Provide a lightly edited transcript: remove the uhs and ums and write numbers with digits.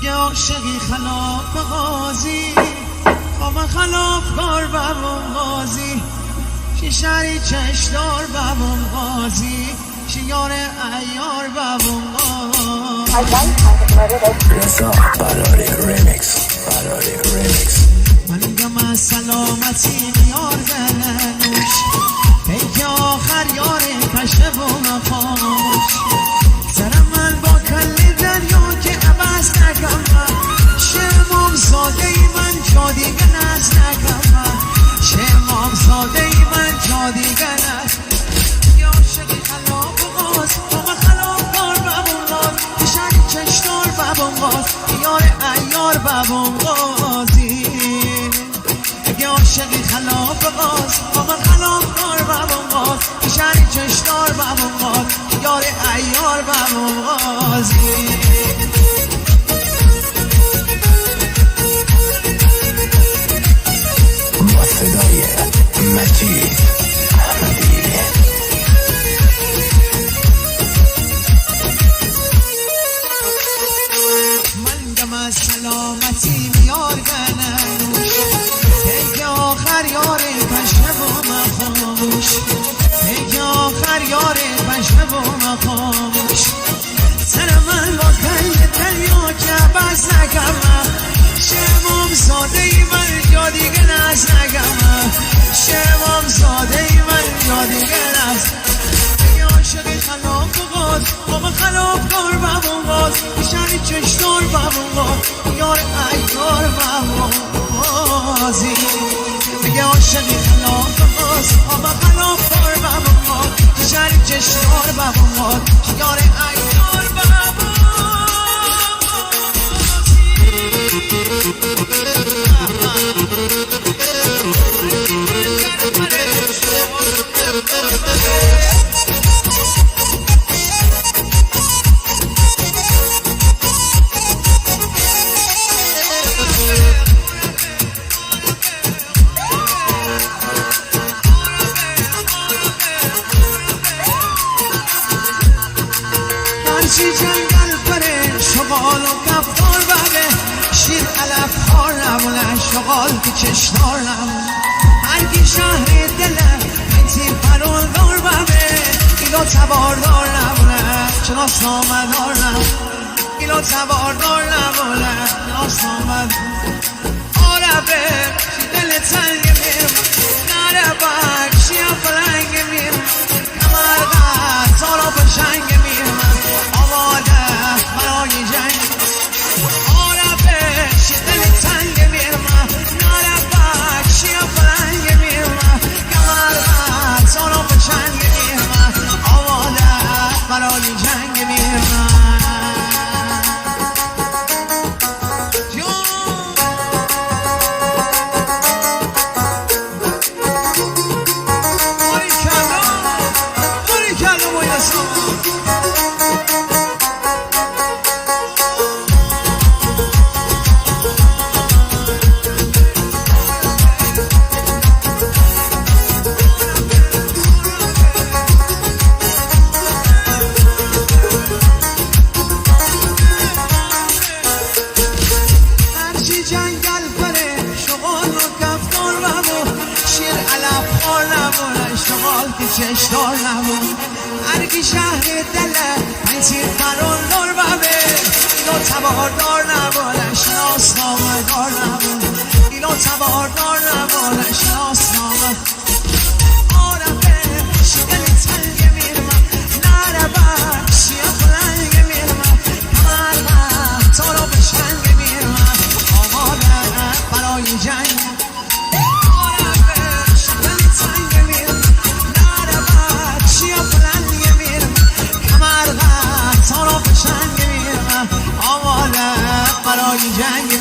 اگه عاشقی خلاف قاضی خواب خلاف کار بابم قاضی شیشری چشدار بابم قاضی شیار ایار بابم قاضی رضا براری ریمیکس من میگم از سلامتی میار بنوش پیک آخر یار کشته و مخاش سرم من با کل دریا که عوض نکم شمام ساده ای من جا دیگه نز نکم شمام ساده ای من جا دیگه نز یا عاشقی خلاف باز با خلاف کار ببون باز پیشنی چشدار ببون باز یار ایار ببون بازی اگه عاشقی خلاف باز با خلاف کار ببون باز پیشنی چشدار ببون باز یار ایار ببون بازی با صدای مجید احمدی من دم از سلامتی میار گنوش پیک آخر یار پشمه و مخاموش پیک آخر یار پشمه و مخاموش سر من با کل دریا که بس نکم شمام ساده ای من جا دیگه نز نگم شمام ساده ای من جا دیگه نز اگه عاشقی خلاف باز با خلاف کار ببون باز پیشنی چشدار ببون باز یار ایار ببون بازی اگه عاشقی خلاف باز با خلاف کار ببون باز پیشنی چشدار ببون باز یار ایار ببون هرچی جنگل پره شغال و کفتار بده شیر علف خار نمونه شغال که چشدار نمونه هرکی شهر دله انتی پرون دار بده ایلو تباردار نمونه شناس نامدار نمونه ایلو تباردار نمونه شناس نامدار آربه شی دل تنگ میم نره بک شیم فلنگ میم کمرقه تارا پشنگ میم آماده برای جنگ آربه شی دل تنگ میم نره بک شیم فلنگ میم کمرقه تارا پشنگ میم آماده برای جنگ میم جنگل پره شغال و کفتار نمون شیر علف خار نمونه شغال که چشدار نمون هرکی شهر دله پنسیر فرون دار ببه ایلو تباردار نمونه شناس نامدار نمونه ایلو تباردار نمونه شناس نامدار آرمه شدل تنگ میرمه نره بک شیه فلنگ میرمه کمرمه تارا بشنگ میرمه برای جنگ آرمه شدل تنگ میرمه نره بک شیه فلنگ میرمه کمرمه تارا بشنگ میرمه آماده برای جنگ